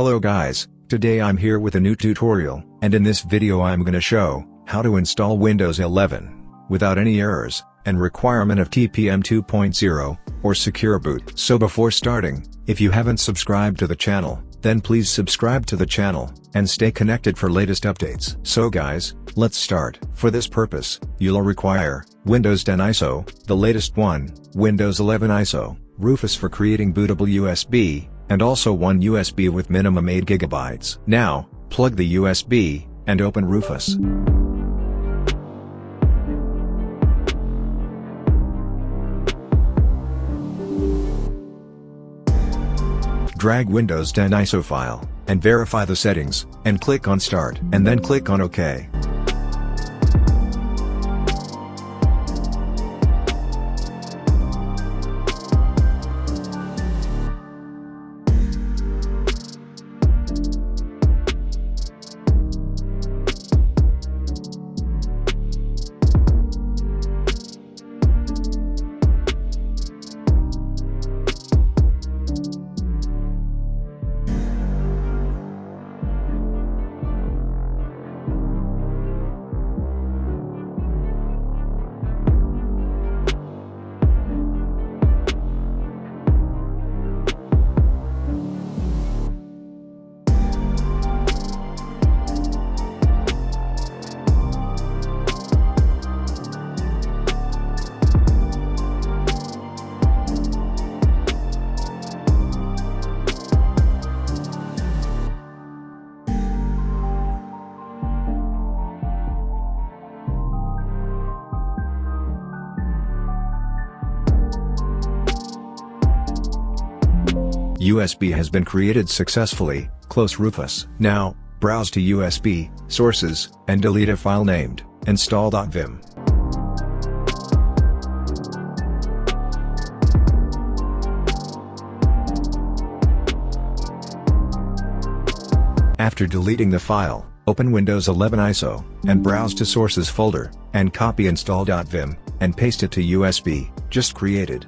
Hello guys, today I'm here with a new tutorial, and in this video I'm gonna show how to install Windows 11 without any errors and requirement of TPM 2.0 or secure boot. So before starting, if you haven't subscribed to the channel, then please subscribe to the channel and stay connected for latest updates. So guys, let's start. For this purpose, you'll require Windows 10 ISO, the latest one, Windows 11 ISO, Rufus for creating bootable USB, and also one USB with minimum 8 GB. Now, plug the USB, and open Rufus. Drag Windows 10 ISO file, and verify the settings, and click on Start, and then click on OK. USB has been created successfully. Close Rufus. Now, browse to USB, Sources, and delete a file named install.vim. After deleting the file, open Windows 11 ISO, and browse to Sources folder, and copy install.vim, and paste it to USB, just created.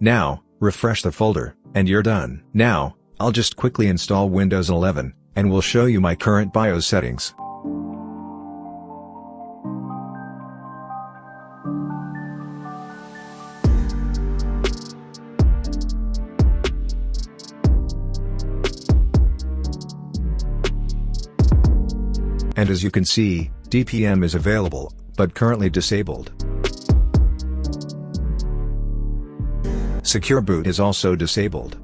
Now, refresh the folder, and you're done. Now, I'll just quickly install Windows 11, and will show you my current BIOS settings. And as you can see, TPM is available, but currently disabled. Secure boot is also disabled.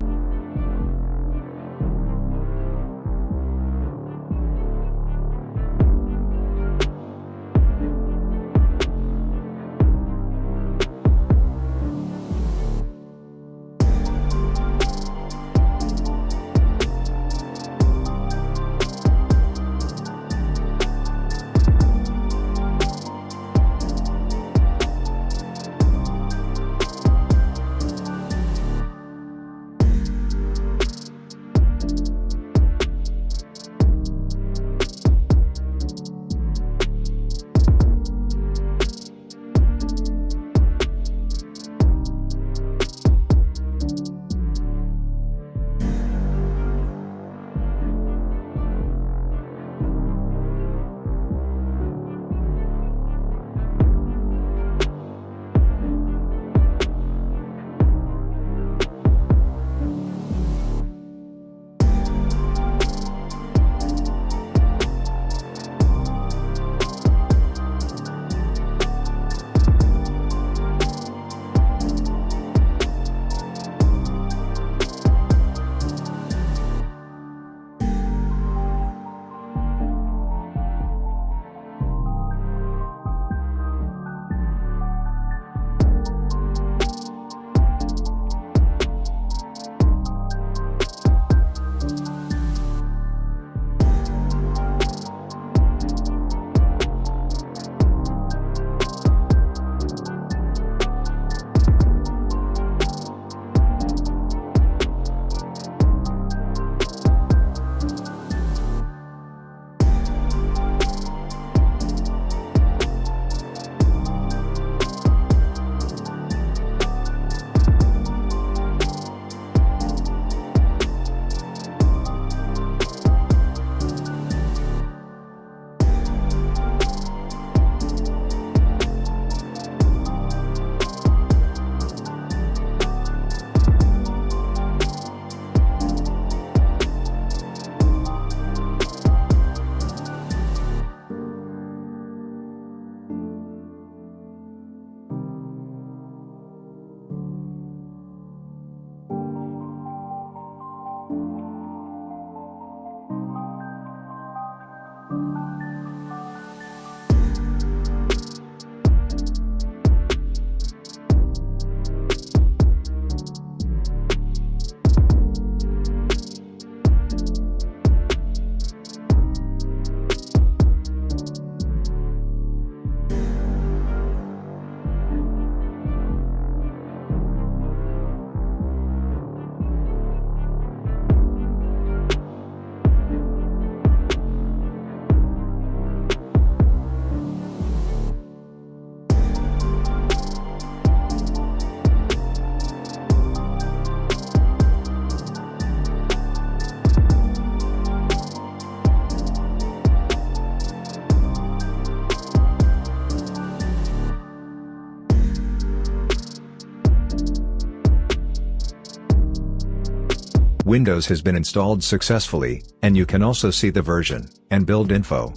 Windows has been installed successfully, and you can also see the version and build info.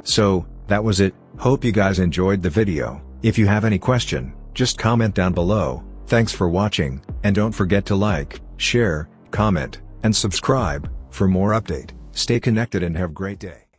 So, that was it. Hope you guys enjoyed the video. If you have any question, just comment down below. Thanks for watching, and don't forget to like, share, comment, and subscribe for more update. Stay connected and have a great day.